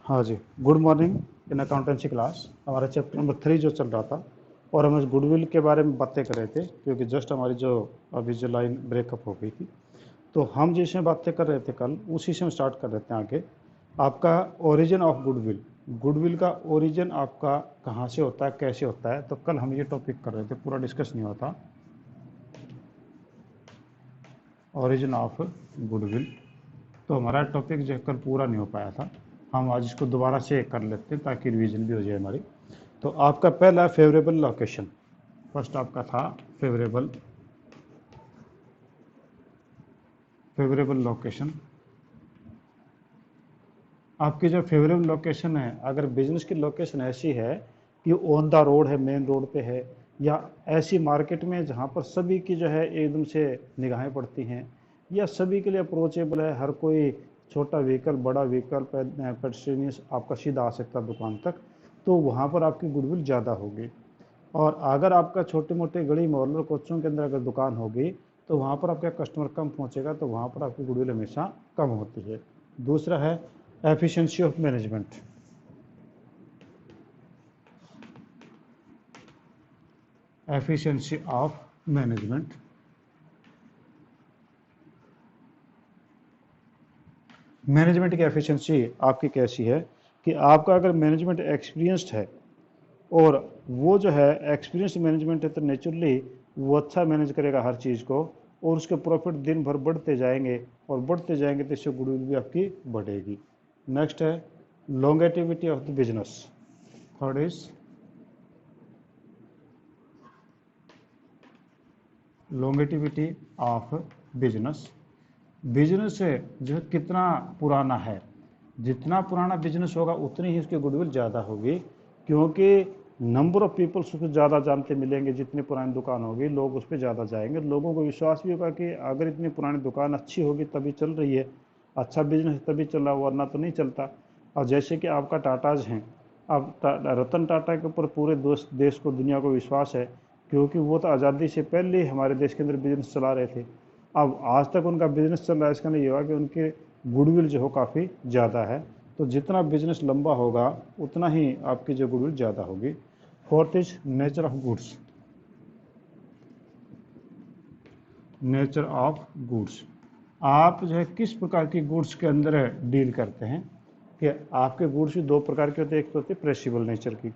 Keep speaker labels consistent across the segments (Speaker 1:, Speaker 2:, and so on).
Speaker 1: हाँ जी, good morning. इन accountancy class हमारा chapter number 3 जो चल रहा था, और हम इस गुडविल के बारे में बातें कर रहे थे, क्योंकि जस्ट हमारी जो अभी जो लाइन ब्रेकअप हो गई थी, तो हम जिसमें बातें कर रहे थे कल, उसी से हम स्टार्ट कर देते हैं आगे। आपका ओरिजिन ऑफ गुडविल, गुडविल का ओरिजिन आपका कहाँ से होता है, कैसे होता है, तो कल हम ये टॉपिक कर रहे थे, पूरा डिस्कस नहीं होता। ओरिजिन ऑफ गुडविल, तो हमारा टॉपिक जो कल पूरा नहीं हो पाया था, हम आज इसको दोबारा से कर लेते हैं ताकि रिवीजन भी हो जाए हमारी। तो आपका पहला फेवरेबल लोकेशन, फर्स्ट आपका था फेवरेबल फेवरेबल लोकेशन। आपकी जो फेवरेबल लोकेशन है, अगर बिजनेस की लोकेशन ऐसी है कि ऑन द रोड है, मेन रोड पे है, या ऐसी मार्केट में जहाँ पर सभी की जो है एकदम से निगाहें पड़ती हैं, या सभी के लिए अप्रोचेबल है, हर कोई छोटा व्हीकल बड़ा व्हीकल पेडिस्ट्रियनियस आपका सीधा आ सकता है दुकान तक, तो वहाँ पर आपकी गुडविल ज़्यादा होगी। और अगर आपका छोटे मोटे गली मोहल्लों कोचों के अंदर अगर दुकान होगी, तो वहाँ पर आपका कस्टमर कम पहुँचेगा, तो वहाँ पर आपकी गुडविल हमेशा कम होती है। दूसरा है efficiency of management. Efficiency of management, management की एफिशिएंसी आपकी कैसी है कि आपका अगर मैनेजमेंट एक्सपीरियंस्ड है, और वो जो है एक्सपीरियंस मैनेजमेंट है, तो नेचुरली वो अच्छा मैनेज करेगा हर चीज़ को, और उसके प्रॉफिट दिन भर बढ़ते जाएंगे, और बढ़ते जाएंगे तो इससे गुडविल भी आपकी बढ़ेगी। नेक्स्ट है longevity of the business. Third is longevity of business. Business जो है कितना पुराना है, जितना पुराना बिजनेस होगा उतनी ही उसकी गुडविल ज़्यादा होगी, क्योंकि नंबर ऑफ पीपल्स उसको ज़्यादा जानते मिलेंगे, जितनी पुरानी दुकान होगी लोग उस पर ज़्यादा जाएंगे, लोगों को विश्वास भी होगा कि अगर इतनी पुरानी दुकान अच्छी होगी तभी चल रही है, अच्छा बिजनेस तभी चल रहा, वरना तो नहीं चलता। और जैसे कि आपका टाटाज हैं, अब रतन टाटा के ऊपर पूरे देश को दुनिया को विश्वास है, क्योंकि वो तो आज़ादी से पहले ही हमारे देश के अंदर बिजनेस चला रहे थे। अब आज तक उनका बिजनेस चल रहा है, इसका नहीं हुआ कि उनके गुडविल जो हो काफ़ी ज़्यादा है। तो जितना बिजनेस लंबा होगा उतना ही आपकी जो गुडविल ज़्यादा होगी। Fourth is nature of goods. Nature of goods, आप जो है किस प्रकार की गुड्स के अंदर डील करते हैं, कि आपके गुड्स भी दो प्रकार के होते हैं, एक तो होती है प्रेसिबल नेचर की,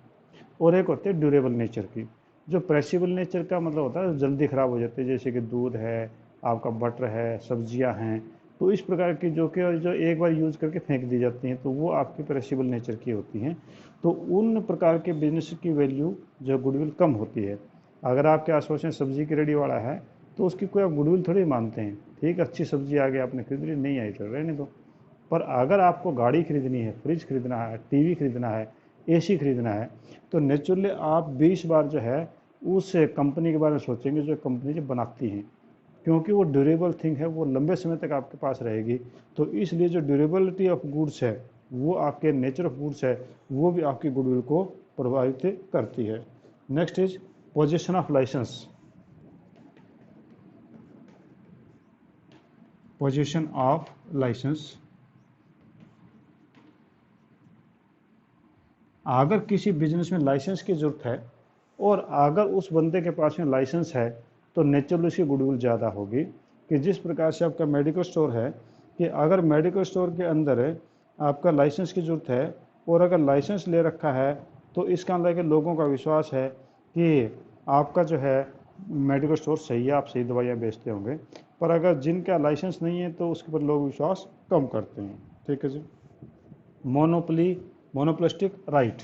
Speaker 1: और एक होते हैं ड्यूरेबल नेचर की। जो प्रेसिबल नेचर का मतलब होता है जल्दी ख़राब हो जाते हैं, जैसे कि दूध है, आपका बटर है, सब्जियां हैं, तो इस प्रकार की जो कि जो एक बार यूज़ करके फेंक दी जाती हैं, तो वो आपकी प्रेसिबल नेचर की होती हैं। तो उन प्रकार के बिजनेस की वैल्यू जो गुडविल कम होती है। अगर आपके आसपास में सब्जी की रेडी वाला है, तो उसकी कोई आप गुडविल थोड़ी मानते हैं, ठीक, अच्छी सब्जी आ गई आपने खरीद ली, नहीं आई तो रहने दो। पर अगर आपको गाड़ी खरीदनी है, फ्रिज खरीदना है, टीवी खरीदना है, एसी खरीदना है, तो नेचुरली आप 20 बार जो है उस कंपनी के बारे में सोचेंगे जो कंपनी जो बनाती हैं, क्योंकि वो ड्यूरेबल थिंग है, वो लंबे समय तक आपके पास रहेगी। तो इसलिए जो ड्यूरेबिलिटी ऑफ गुड्स है, वो आपके नेचर ऑफ गुड्स है, वो भी आपकी गुडविल को प्रभावित करती है। Next is position of licence. Position of licence, अगर किसी बिजनेस में लाइसेंस की ज़रूरत है, और अगर उस बंदे के पास में लाइसेंस है, तो नेचुरली उसकी गुडविल ज़्यादा होगी। कि जिस प्रकार से आपका मेडिकल स्टोर है, कि अगर मेडिकल स्टोर के अंदर आपका लाइसेंस की ज़रूरत है, और अगर लाइसेंस ले रखा है, तो इसका अंदर के लोगों का विश्वास है कि आपका जो है मेडिकल स्टोर सही है, आप सही दवाइयाँ बेचते होंगे। पर अगर जिनका लाइसेंस नहीं है, तो उसके पर लोग विश्वास कम करते हैं। ठीक है जी। Monopoly, monopolistic right.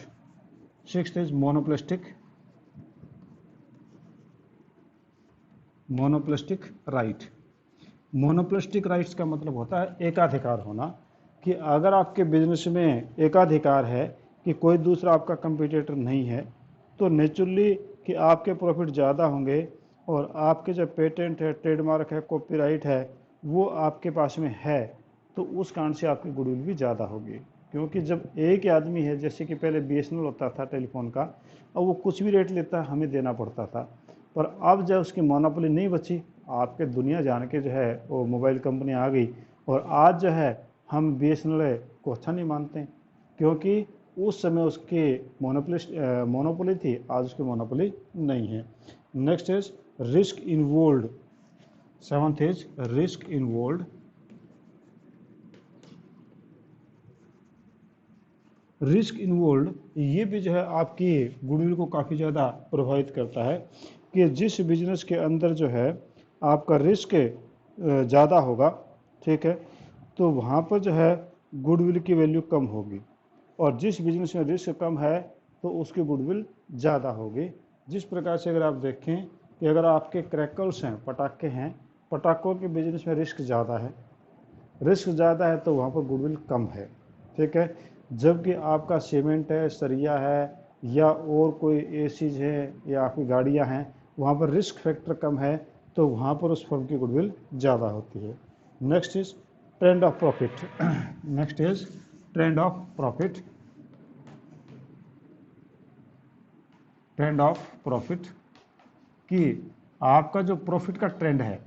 Speaker 1: Sixth is monopolistic, monopolistic right. Monopolistic rights का मतलब होता है एकाधिकार होना, कि अगर आपके बिजनेस में एकाधिकार है, कि कोई दूसरा आपका कंपटीटर नहीं है, तो नेचुरली कि आपके प्रॉफिट ज़्यादा होंगे, और आपके जो पेटेंट है, ट्रेडमार्क है, कॉपीराइट है, वो आपके पास में है, तो उस कारण से आपकी गुडविल भी ज़्यादा होगी। क्योंकि जब एक ही आदमी है, जैसे कि पहले बीएसएनएल होता था टेलीफोन का, और वो कुछ भी रेट लेता हमें देना पड़ता था, पर अब जब उसकी मोनोपोली नहीं बची, आपके दुनिया जान के जो है वो मोबाइल कंपनी आ गई, और आज जो है हम बीएसएनएल को अच्छा नहीं मानते हैं, क्योंकि उस समय उसके मोनोपोली थी, आज उसकी मोनोपोली नहीं है। Next is risk involve. Seventh is risk involve. Risk involve ये भी जो है आपकी गुडविल को काफ़ी ज़्यादा प्रभावित करता है कि जिस बिजनेस के अंदर जो है आपका रिस्क ज़्यादा होगा, ठीक है, तो वहाँ पर जो है गुडविल की वैल्यू कम होगी, और जिस बिजनेस में रिस्क कम है तो उसकी गुडविल ज़्यादा होगी। जिस प्रकार से अगर आप देखें कि अगर आपके क्रैकर्स हैं, पटाखे हैं, पटाखों के बिजनेस में रिस्क ज़्यादा है, रिस्क ज़्यादा है तो वहाँ पर गुडविल कम है, ठीक है। जबकि आपका सीमेंट है, सरिया है, या और कोई ए चीज़ है, या आपकी गाड़ियाँ हैं, वहाँ पर रिस्क फैक्टर कम है तो वहाँ पर उस फर्म की गुडविल ज़्यादा होती है। Next is trend of profit. Next is trend of profit. Trend of profit कि आपका जो प्रॉफिट का ट्रेंड है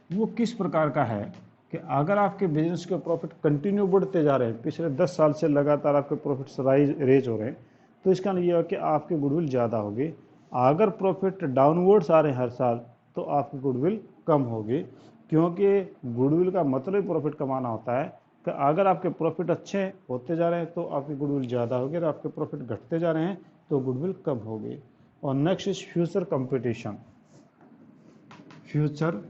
Speaker 1: वो किस प्रकार का है, कि अगर आपके बिजनेस के प्रॉफिट कंटिन्यू बढ़ते जा रहे हैं, पिछले 10 साल से लगातार आपके प्रॉफिट्स रेज हो रहे हैं, तो इसका ये है कि आपकी गुडविल ज़्यादा होगी। अगर प्रॉफिट डाउनवर्ड्स आ रहे हैं हर साल तो आपकी गुडविल कम होगी, क्योंकि गुडविल का मतलब प्रॉफिट कमाना होता है। कि अगर आपके प्रॉफिट अच्छे होते जा रहे हैं तो आपकी गुडविल ज़्यादा होगी, और आपके प्रॉफिट घटते जा रहे हैं तो गुडविल कम होगी। और next is future competition. Future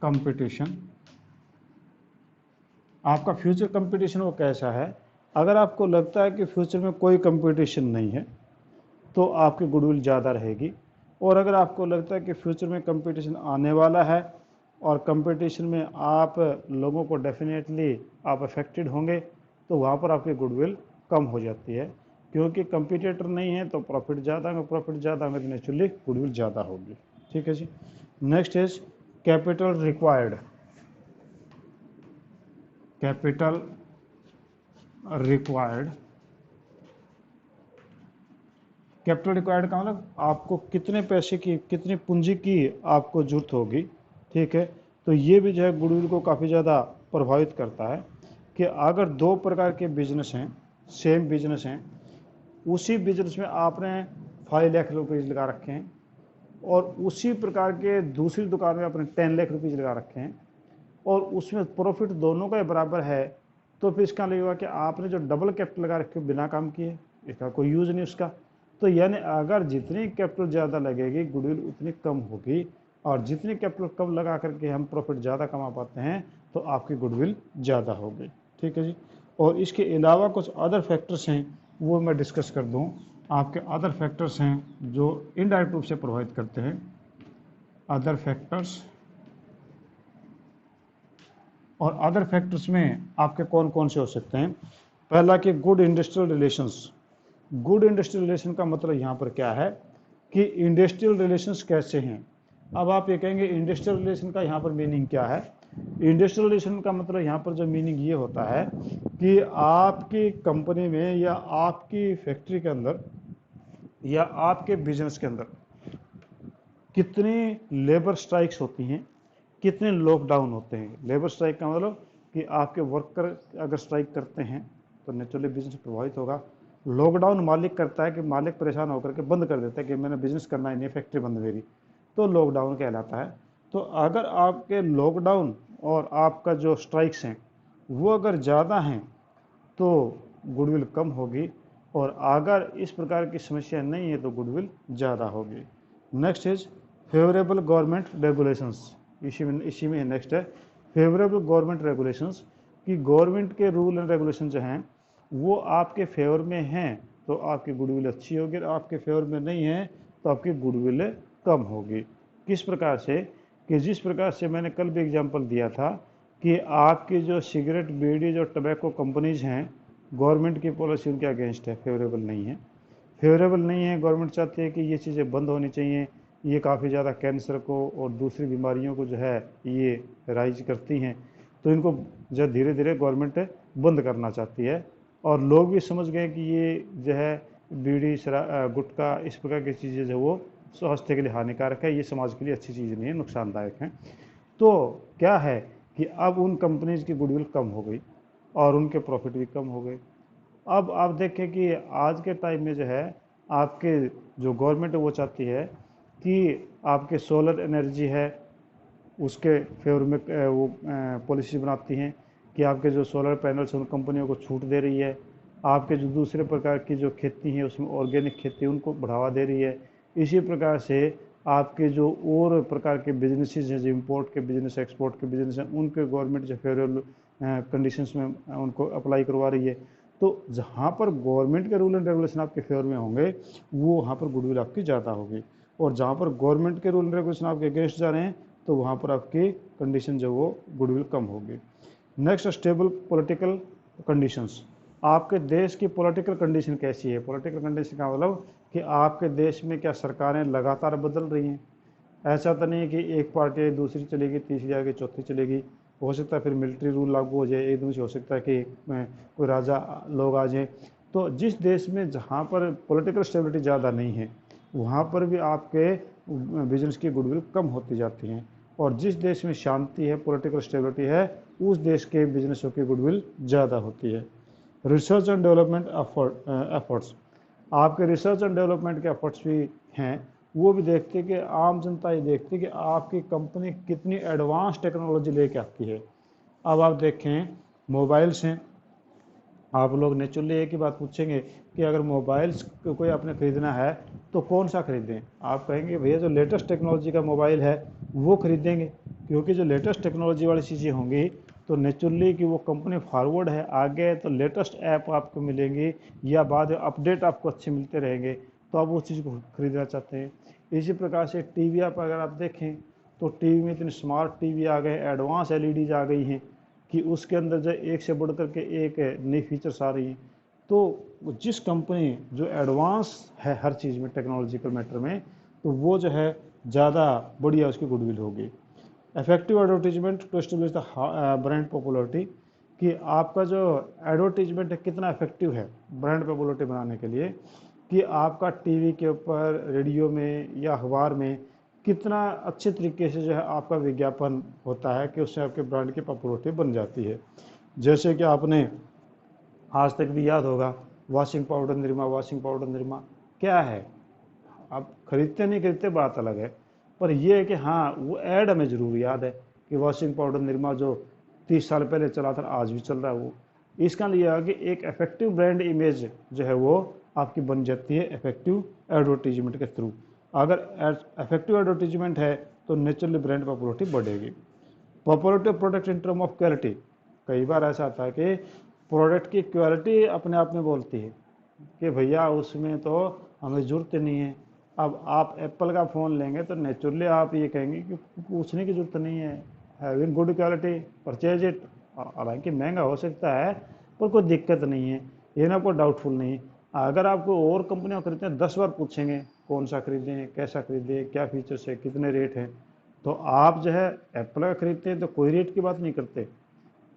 Speaker 1: competition, आपका फ्यूचर कंपटीशन वो कैसा है? अगर आपको लगता है कि फ्यूचर में कोई कंपटीशन नहीं है तो आपकी गुडविल ज़्यादा रहेगी, और अगर आपको लगता है कि फ्यूचर में कंपटीशन आने वाला है और कंपटीशन में आप लोगों को डेफिनेटली आप अफेक्टेड होंगे, तो वहाँ पर आपकी गुडविल कम हो जाती है, क्योंकि कंपटीटर नहीं है तो प्रॉफिट ज़्यादा होगा, प्रॉफिट ज़्यादा होगा तो नेचुरली गुडविल ज़्यादा होगी, ठीक है जी। Next is capital required. Capital required, capital required का मतलब आपको कितने पैसे की, कितनी पूंजी की आपको जरूरत होगी, ठीक है। तो ये भी जो है गुडविल को काफ़ी ज़्यादा प्रभावित करता है कि अगर दो प्रकार के बिजनेस हैं, सेम बिजनेस हैं, उसी बिजनेस में आपने 5 लाख रुपीज़ लगा रखे हैं और उसी प्रकार के दूसरी दुकान में आपने 10 लाख रुपीज़ लगा रखे हैं और उसमें प्रॉफिट दोनों का बराबर है, तो फिर इसका लगेगा कि आपने जो डबल कैपिटल लगा रखे बिना काम किए, इसका कोई यूज़ नहीं उसका। तो यानी अगर जितनी कैपिटल ज़्यादा लगेगी गुडविल उतनी कम होगी, और जितनी कैपिटल कम लगा करके हम प्रॉफिट ज़्यादा कमा पाते हैं तो आपकी गुडविल ज़्यादा होगी, ठीक है जी। और इसके अलावा कुछ अदर फैक्टर्स हैं वो मैं डिस्कस कर दूँ। आपके अदर फैक्टर्स हैं जो इनडायरेक्ट रूप से प्रभावित करते हैं। अदर फैक्टर्स, और अदर फैक्टर्स में आपके कौन कौन से हो सकते हैं? पहला कि good industrial relations. Good industrial relation का मतलब यहाँ पर क्या है कि इंडस्ट्रियल रिलेशंस कैसे हैं। अब आप ये कहेंगे इंडस्ट्रियल रिलेशन का यहाँ पर मीनिंग क्या है? इंडस्ट्रियल रिलेशन का मतलब यहाँ पर जो मीनिंग ये होता है कि आपकी कंपनी में या आपकी फैक्ट्री के अंदर या आपके बिजनेस के अंदर कितनी लेबर स्ट्राइक्स होती हैं, कितने लॉकडाउन होते हैं। लेबर स्ट्राइक का मतलब कि आपके वर्कर अगर स्ट्राइक करते हैं तो नेचुरली बिजनेस प्रभावित होगा। लॉकडाउन मालिक करता है कि मालिक परेशान होकर के बंद कर देता है कि मैंने बिजनेस करना ही नहीं, फैक्ट्री बंद मेरी, तो लॉकडाउन कहलाता है। तो अगर आपके लॉकडाउन और आपका जो स्ट्राइक्स हैं वो अगर ज़्यादा हैं तो गुडविल कम होगी, और अगर इस प्रकार की समस्या नहीं है तो गुडविल ज़्यादा होगी। Next is favourable government regulations. इसी में नेक्स्ट है फेवरेबल गवर्नमेंट रेगुलेशंस, कि गवर्नमेंट के रूल एंड रेगुलेशन जो हैं वो आपके फेवर में हैं तो आपकी गुडविल अच्छी होगी, और आपके फेवर में नहीं है तो आपकी गुडविल कम होगी। किस प्रकार से? कि जिस प्रकार से मैंने कल भी एग्जांपल दिया था कि आपकी जो सिगरेट, बीड़ी, जो टबैको कंपनीज हैं, गवर्नमेंट की पॉलिसी उनके अगेंस्ट है, फेवरेबल नहीं है। फेवरेबल नहीं है, गवर्नमेंट चाहती है कि ये चीज़ें बंद होनी चाहिए, ये काफ़ी ज़्यादा कैंसर को और दूसरी बीमारियों को जो है ये राइज करती हैं, तो इनको जो धीरे धीरे गवर्नमेंट बंद करना चाहती है। और लोग भी समझ गए कि ये जो है बीड़ी, गुटखा, इस प्रकार की चीज़ें जो वो स्वास्थ्य के लिए हानिकारक है, ये समाज के लिए अच्छी चीज़ नहीं है, नुकसानदायक है। तो क्या है कि अब उन कंपनीज की गुडविल कम हो गई, और उनके प्रॉफिट भी कम हो गए। अब आप देखें कि आज के टाइम में जो है आपके जो गवर्नमेंट है वो चाहती है कि आपके सोलर एनर्जी है उसके फेवर में वो पॉलिसी बनाती हैं कि आपके जो सोलर पैनल्स हैं उन कंपनियों को छूट दे रही है। आपके जो दूसरे प्रकार की जो खेती है उसमें ऑर्गेनिक खेती उनको बढ़ावा दे रही है। इसी प्रकार से आपके जो और प्रकार के बिजनेसेस हैं जो इम्पोर्ट के बिजनेस एक्सपोर्ट के बिजनेस हैं उनके गवर्नमेंट जो फेवरेबल कंडीशंस में उनको अप्लाई करवा रही है। तो जहाँ पर गवर्नमेंट के रूल एंड रेगुलेशन आपके फेवर में होंगे वो वहाँ पर गुडविल आपकी ज़्यादा होगी, और जहाँ पर गवर्नमेंट के रूल एंड रेगुलेशन आपके अगेंस्ट जा रहे हैं तो वहाँ पर आपकी कंडीशन जो वो गुडविल कम होगी। Next, stable political conditions. आपके देश की पॉलिटिकल कंडीशन कैसी है? पॉलिटिकल कंडीशन का मतलब कि आपके देश में क्या सरकारें लगातार बदल रही हैं? ऐसा तो नहीं है कि एक पार्टी दूसरी चलेगी, तीसरी आगे, चौथी चलेगी। हो सकता है फिर मिलिट्री रूल लागू हो जाए, एकदम से हो सकता है कि कोई राजा लोग आ जाए। तो जिस देश में जहाँ पर पॉलिटिकल स्टेबिलिटी ज़्यादा नहीं है वहाँ पर भी आपके बिजनेस की गुडविल कम होती जाती हैं, और जिस देश में शांति है, पॉलिटिकल स्टेबिलिटी है, उस देश के बिजनेसों की गुडविल ज़्यादा होती है। Research and development efforts. आपके रिसर्च एंड डेवलपमेंट के एफर्ट्स भी हैं, वो भी देखते हैं कि आम जनता ये देखती है कि आपकी कंपनी कितनी एडवांस टेक्नोलॉजी लेके आती है। अब आप देखें मोबाइल्स हैं, आप लोग नेचुरली एक ही बात पूछेंगे कि अगर मोबाइल्स कोई आपने ख़रीदना है तो कौन सा ख़रीदें? आप कहेंगे भैया जो लेटेस्ट टेक्नोलॉजी का मोबाइल है वो ख़रीदेंगे, क्योंकि जो लेटेस्ट टेक्नोलॉजी वाली चीज़ें होंगी तो नेचुरली कि वो कंपनी फॉरवर्ड है आगे, तो लेटेस्ट ऐप आपको मिलेंगी या बाद अपडेट आपको अच्छे मिलते रहेंगे, तो आप उस चीज़ को ख़रीदना चाहते हैं। इसी प्रकार से टीवी आप अगर आप देखें तो टीवी में इतने स्मार्ट टीवी आ गए, एडवांस एलईडीज आ गई हैं कि उसके अंदर जो एक से बढ़ करके एक नई फीचर्स आ रही हैं। तो जिस कंपनी जो एडवांस है हर चीज़ में टेक्नोलॉजिकल मैटर में, तो वो जो है ज़्यादा बढ़िया उसकी गुडविल होगी। Effective advertisement to establish the brand popularity, कि आपका जो एडवर्टीजमेंट है कितना इफेक्टिव है ब्रांड पॉपुलरिटी बनाने के लिए, कि आपका टीवी के ऊपर, रेडियो में या अखबार में कितना अच्छे तरीके से जो है आपका विज्ञापन होता है कि उससे आपके ब्रांड की पॉपुलरिटी बन जाती है। जैसे कि आपने आज तक भी याद होगा washing powder Nirma, washing powder Nirma क्या है? आप खरीदते नहीं खरीदते बात अलग है, पर यह है कि हाँ वो ऐड हमें ज़रूर याद है कि वॉशिंग पाउडर निरमा जो 30 साल पहले चला था आज भी चल रहा है। वो इसका लिया कि एक इफेक्टिव ब्रांड इमेज जो है वो आपकी बन जाती है इफेक्टिव एडवर्टीजमेंट के थ्रू। अगर इफेक्टिव एडवर्टीजमेंट है तो नेचुरली ब्रांड पॉपुलरिटी बढ़ेगी। Popularity of product in term of quality, कई बार ऐसा आता है कि प्रोडक्ट की क्वालिटी अपने आप में बोलती है कि भैया उसमें तो हमें ज़रूरत नहीं है। अब आप एप्पल का फ़ोन लेंगे तो नेचुरली आप ये कहेंगे कि पूछने की ज़रूरत नहीं है, having good quality purchase it. हालांकि महंगा हो सकता है पर कोई दिक्कत नहीं है, ये ना कोई डाउटफुल नहीं है। अगर आपको और कंपनियाँ खरीदते हैं 10 बार पूछेंगे कौन सा खरीदें, कैसा खरीदें, क्या फीचर्स है, कितने रेट हैं। तो आप जो है एप्पल का खरीदते हैं तो कोई रेट की बात नहीं करते,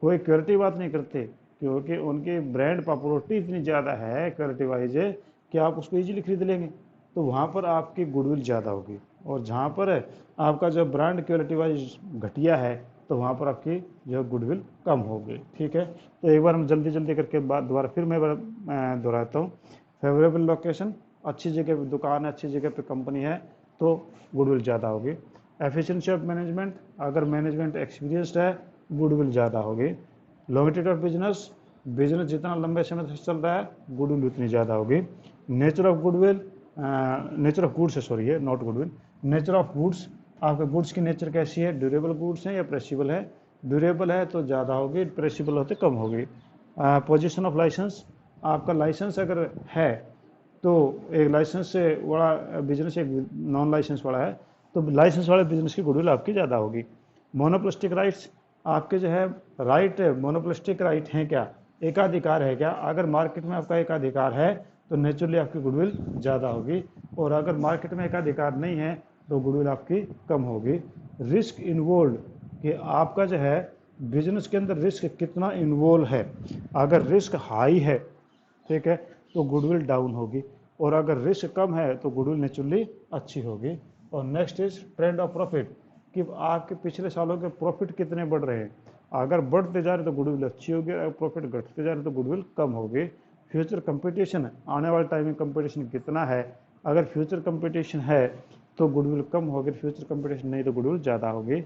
Speaker 1: कोई क्वालिटी की बात नहीं करते, क्योंकि उनकी ब्रांड पॉपुलरिटी इतनी ज़्यादा है क्वालिटी वाइज कि आप उसको ईजिली खरीद लेंगे। तो वहाँ पर आपकी गुडविल ज़्यादा होगी, और जहाँ पर आपका जो ब्रांड क्वालिटी वाइज घटिया है तो वहाँ पर आपकी जो गुडविल कम होगी। ठीक है, तो एक बार हम जल्दी जल्दी करके बात दोबारा फिर मैं दोहराता हूँ। फेवरेबल लोकेशन, अच्छी जगह पर दुकान है, अच्छी जगह पर कंपनी है तो गुडविल ज़्यादा होगी। एफिशिएंसी ऑफ मैनेजमेंट, अगर मैनेजमेंट एक्सपीरियंस्ड है गुडविल ज़्यादा होगी। लॉन्गिट्यूड ऑफ बिजनेस, बिजनेस जितना लंबे समय से चल रहा है गुडविल उतनी ज़्यादा होगी। Nature of goodwill, nature of goods है, सॉरी है not goodwill, nature of goods, आपके गुड्स की नेचर कैसी है, ड्यूरेबल गुड्स हैं या प्रेसिबल है? ड्यूरेबल है तो ज़्यादा होगी, प्रेसिबल होते कम होगी। पोजीशन ऑफ लाइसेंस, आपका लाइसेंस अगर है तो एक लाइसेंस से बड़ा बिजनेस एक नॉन लाइसेंस वाला है तो लाइसेंस वाले बिजनेस की गुडविल आपकी ज़्यादा होगी। मोनोपोलिस्टिक राइट्स, आपके जो है राइट मोनोपोलिस्टिक राइट हैं क्या, एकाधिकार है क्या? अगर मार्केट में आपका एकाधिकार है तो नेचुरली आपकी गुडविल ज़्यादा होगी, और अगर मार्केट में एकाधिकार नहीं है तो गुडविल आपकी कम होगी। रिस्क इन्वॉल्व, कि आपका जो है बिजनेस के अंदर रिस्क कितना इन्वॉल्व है, अगर रिस्क हाई है ठीक है तो गुडविल डाउन होगी, और अगर रिस्क कम है तो गुडविल नेचुरली अच्छी होगी। और next is trend of profit, कि आपके पिछले सालों के प्रॉफिट कितने बढ़ रहे हैं। अगर बढ़ते जा रहे तो गुडविल अच्छी होगी, अगर प्रॉफिट घटते जा रहे तो गुडविल कम होगी। फ्यूचर कंपटीशन, आने वाले टाइम में कंपटीशन कितना है, अगर फ्यूचर कंपटीशन है तो गुडविल कम होगी, फ्यूचर कंपटीशन नहीं तो गुडविल ज़्यादा होगी।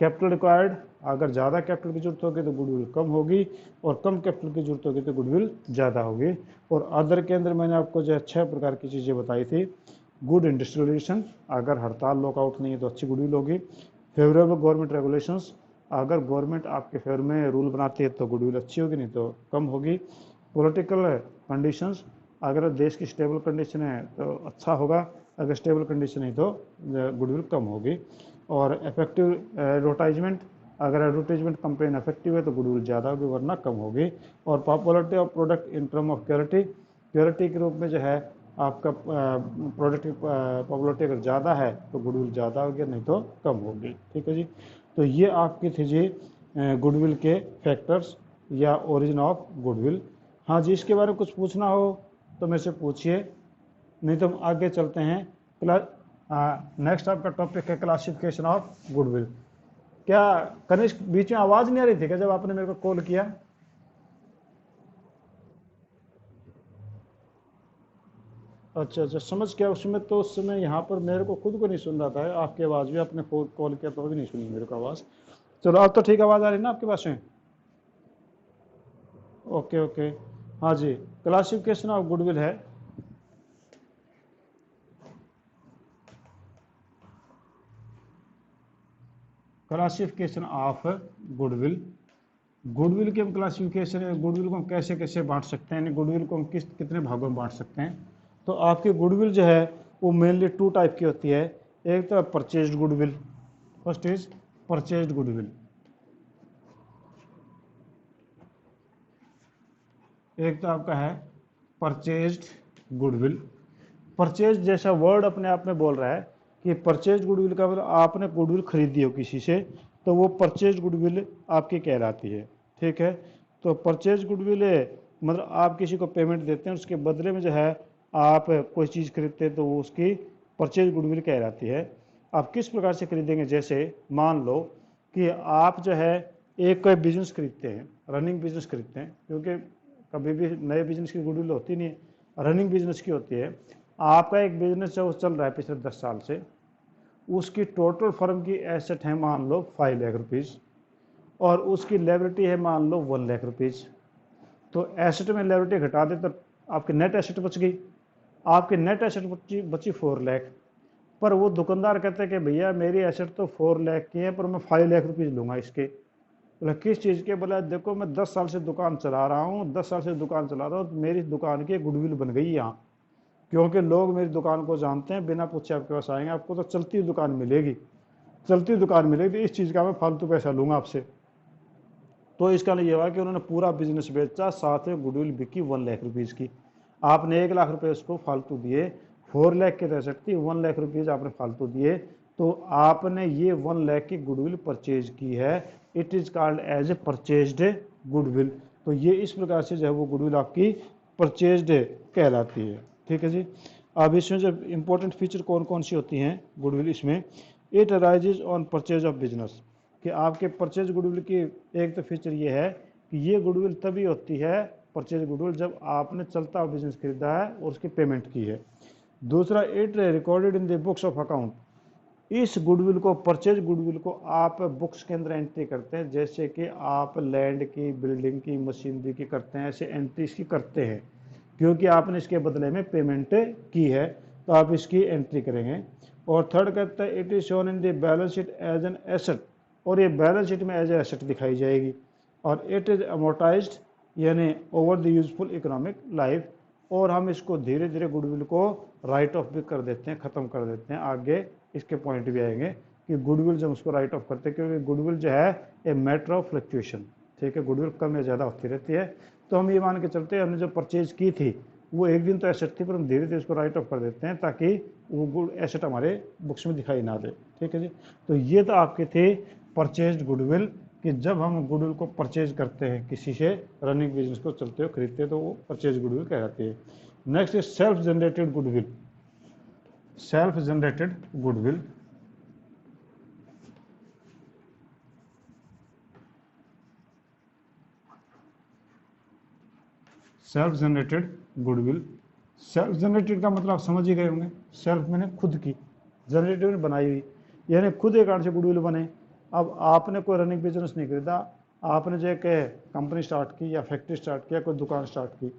Speaker 1: कैपिटल रिक्वायर्ड, अगर ज़्यादा कैपिटल की जरूरत होगी तो गुडविल कम होगी, और कम कैपिटल की जरूरत होगी तो गुडविल ज़्यादा होगी। और अदर के अंदर मैंने आपको जो 6 प्रकार की चीज़ें बताई थी। गुड इंडस्ट्रियल रिलेशन, अगर हड़ताल लॉकआउट नहीं है तो अच्छी गुडविल होगी। फेवरेबल गवर्नमेंट रेगुलेशंस, अगर गवर्नमेंट आपके फेवर में रूल बनाती है तो गुडविल अच्छी होगी, नहीं तो कम होगी। पॉलिटिकल कंडीशंस, अगर देश की स्टेबल कंडीशन है तो अच्छा होगा, अगर स्टेबल कंडीशन है तो गुडविल कम होगी। और इफेक्टिव एडवर्टाइजमेंट, अगर एडवर्टाइजमेंट कंपेन इफेक्टिव है तो गुडविल ज़्यादा होगी वरना कम होगी। और popularity of product in term of quality, quality के रूप में जो है आपका प्रोडक्ट की पॉपुलरिटी अगर ज़्यादा है तो गुडविल ज़्यादा होगी, नहीं तो कम होगी। ठीक है जी, तो ये आपकी थी जी गुडविल के फैक्टर्स या ओरिजिन ऑफ गुडविल। हाँ जी, इसके बारे में कुछ पूछना हो तो मेरे से पूछिए, नहीं तो हम आगे चलते हैं। नेक्स्ट आपका टॉपिक है क्लासिफिकेशन ऑफ गुडविल। क्या कनिष्क बीच में आवाज़ नहीं आ रही थी क्या जब आपने मेरे को कॉल किया? अच्छा अच्छा, समझ गया। उसमें तो उस समय यहाँ पर मेरे को खुद को नहीं सुन रहा था आपकी आवाज़ भी, आपने कॉल किया तो भी नहीं सुनी मेरे को आवाज़। चलो अब तो ठीक आवाज़ आ रही है ना आपके पास में? Okay okay. हाँ जी, क्लासिफिकेशन ऑफ गुडविल है। क्लासिफिकेशन ऑफ गुडविल, गुडविल की हम क्लासिफिकेशन, गुडविल को हम कैसे कैसे बांट सकते हैं, यानी गुडविल को हम कितने भागों में बांट सकते हैं। तो आपकी गुडविल जो है वो मेनली 2 टाइप की होती है। एक तो purchased goodwill, first is purchased goodwill, एक तो आपका है परचेज्ड गुडविल। परचेज जैसा वर्ड अपने आप में बोल रहा है कि परचेज गुडविल का मतलब आपने गुडविल खरीदी हो किसी से, तो वो परचेज गुडविल आपकी कहलाती है। ठीक है, तो परचेज गुडविल मतलब आप किसी को पेमेंट देते हैं, उसके बदले में जो है आप कोई चीज़ खरीदते हैं तो वो उसकी परचेज गुडविल कहलाती है। आप किस प्रकार से खरीदेंगे, जैसे मान लो कि आप जो है एक कोई बिजनेस खरीदते हैं, रनिंग बिजनेस खरीदते हैं, क्योंकि कभी भी नए बिजनेस की गुडविल होती नहीं है, रनिंग बिजनेस की होती है। आपका एक बिजनेस जो चल रहा है पिछले 10 साल से, उसकी टोटल फर्म की एसेट है मान लो 5 लाख रुपीज़, और उसकी लायबिलिटी है मान लो 1 लाख रुपीज़। तो एसेट में लायबिलिटी घटा दे तो आपकी नेट एसेट बच गई, आपकी नेट एसेट बची बची 4 लाख। पर वो दुकानदार कहते हैं कि भैया मेरी एसेट तो 4 लाख की है पर मैं 5 लाख रुपीज़ लूँगा इसके। बोला किस चीज़ के? बोला देखो मैं 10 साल से दुकान चला रहा हूँ, 10 साल से दुकान चला रहा हूँ, मेरी दुकान की गुडविल बन गई यहाँ, क्योंकि लोग मेरी दुकान को जानते हैं, बिना पूछे आपके पास आएंगे, आपको तो चलती दुकान मिलेगी, चलती दुकान मिलेगी, तो इस चीज़ का मैं फालतू पैसा लूँगा आपसे। तो इसका ये हुआ कि उन्होंने पूरा बिजनेस बेचा, साथ में गुडविल बिकी 1 लाख रुपीज़ की। आपने 1 लाख रुपए उसको फालतू दिए, 4 लाख की रह सकती, 1 लाख रुपीज़ आपने फालतू दिए, तो आपने ये 1 लाख की गुडविल परचेज की है। It is called as a purchased goodwill. तो ये इस प्रकार से जो है वो गुडविल आपकी परचेज्ड कहलाती है। ठीक है जी, अब इसमें जब इंपॉर्टेंट फीचर कौन कौन सी होती हैं गुडविल, इसमें it arises on purchase of business, कि आपके परचेज गुडविल की एक तो फीचर ये है कि ये गुडविल तभी होती है, परचेज गुडविल, जब आपने चलता हुआ बिजनेस खरीदा है और उसकी पेमेंट की है। दूसरा, it recorded in the books of account, इस गुडविल को, परचेज गुडविल को आप बुक्स के अंदर एंट्री करते हैं, जैसे कि आप लैंड की, बिल्डिंग की, मशीनरी की करते हैं, ऐसे एंट्री इसकी करते हैं, क्योंकि आपने इसके बदले में पेमेंट की है, तो आप इसकी एंट्री करेंगे। और थर्ड कहता है it is shown in the balance sheet as an asset, और ये बैलेंस शीट में एज ए एसेट दिखाई जाएगी। और इट इज अमोर्टाइज्ड, यानी over the useful economic life, और हम इसको धीरे धीरे गुडविल को राइट ऑफ भी कर देते हैं, ख़त्म कर देते हैं। आगे इसके पॉइंट भी आएंगे कि गुडविल जब उसको राइट ऑफ करते हैं, क्योंकि गुडविल जो है ए मैटर ऑफ फ्लक्चुएशन। ठीक है, गुडविल कम या ज़्यादा होती रहती है। तो हम ये मान के चलते हैं हमने जो परचेज की थी वो एक दिन तो एसेट थी, पर हम धीरे धीरे उसको राइट ऑफ कर देते हैं ताकि वो एसेट हमारे बुक्स में दिखाई ना दे। ठीक है जी, तो ये तो आपके थे परचेज गुडविल, कि जब हम गुडविल को परचेज करते हैं किसी से, रनिंग बिजनेस को चलते हुए खरीदते हैं, तो वो परचेज गुडविल कहलाती है। Next is self generated goodwill. Self generated goodwill, self generated goodwill. Self generated का मतलब आप समझ ही गए होंगे, सेल्फ मैंने खुद की, जनरेटेड बनाई हुई, यानी खुद एक अकाउंट से गुडविल बने। अब आपने कोई रनिंग बिजनेस नहीं खरीदा, आपने जो एक कंपनी स्टार्ट की या फैक्ट्री स्टार्ट किया, कोई दुकान स्टार्ट की,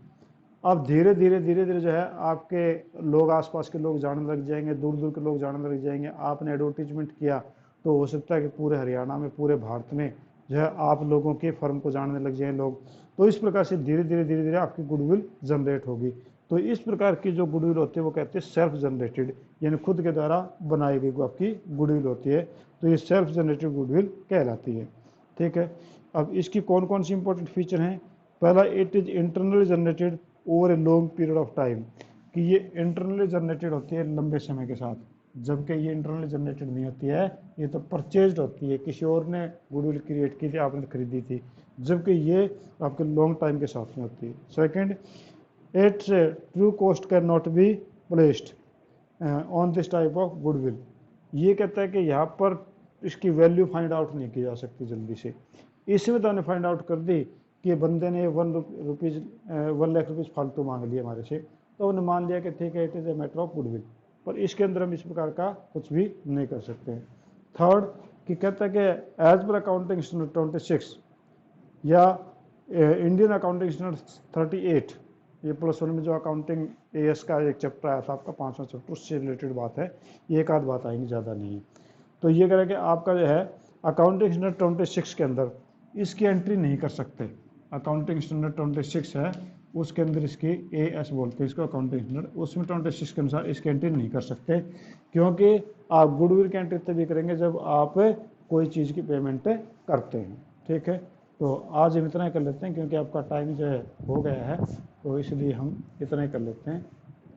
Speaker 1: अब धीरे धीरे जो है आपके लोग, आसपास के लोग जानने लग जाएंगे, दूर दूर के लोग जानने लग जाएंगे। आपने एडवर्टीजमेंट किया तो हो सकता है कि पूरे हरियाणा में, पूरे भारत में जो है आप लोगों के फर्म को जानने लग जाएंगे लोग। तो इस प्रकार से धीरे धीरे आपकी गुडविल जनरेट होगी। तो इस प्रकार की जो गुडविल होती है वो कहते हैं सेल्फ जनरेटेड, यानी खुद के द्वारा बनाई गई आपकी गुडविल होती है। तो ये सेल्फ जनरेटेड गुडविल कहलाती है। ठीक है, अब इसकी कौन कौन सी इंपॉर्टेंट फीचर हैं। पहला, it is internally generated over a long period of time, कि ये इंटरनली जनरेटेड होती है लंबे समय के साथ, जबकि ये इंटरनली जनरेटेड नहीं होती है, ये तो परचेज्ड होती है, किसी और ने गुडविल क्रिएट की थी, आपने खरीदी थी, जबकि ये आपके लॉन्ग टाइम के साथ में होती है। Second, it's true cost can not be placed on this type of goodwill. ये कहता है कि यहाँ पर इसकी वैल्यू फाइंड आउट नहीं की जा सकती जल्दी से। इसमें तो हमने फाइंड आउट कर दी कि बंदे ने 1 लाख रुपीज़ फालतू मांग लिए हमारे से, तो उन्होंने मान लिया कि ठीक है, it is a matter of goodwill, पर इसके अंदर हम इस प्रकार का कुछ भी नहीं कर सकते हैं। थर्ड, कि कहता है कि एज पर अकाउंटिंग स्टैंडर्ड 26 या इंडियन अकाउंटिंग स्टैंडर्ड 38, ये +1 में जो अकाउंटिंग AS का एक चैप्टर आया था आपका, 5वां चैप्टर, उससे रिलेटेड बात है, ये एक आध बात आएंगी, ज़्यादा नहीं है। तो ये कह रहा है कि आपका जो है अकाउंटिंग स्टैंडर्ड 26 के अंदर इसकी एंट्री नहीं कर सकते। अकाउंटिंग स्टैंडर्ड 26 है, उसके अंदर इसकी AS बोलते हैं इसको, अकाउंटिंग स्टैंडर्ड, उसमें 26 के अनुसार इसकी एंट्री नहीं कर सकते, क्योंकि आप गुडविल की एंट्री तभी करेंगे जब आप कोई चीज़ की पेमेंट करते हैं। ठीक है, तो आज हम इतना ही कर लेते हैं, क्योंकि आपका टाइम जो है हो गया है, तो इसलिए हम इतना ही कर लेते हैं।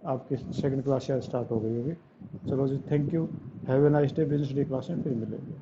Speaker 1: आपकी सेकंड क्लास शायद स्टार्ट हो गई होगी। चलो जी, thank you, have a nice day. Business day class में फिर मिलेंगे।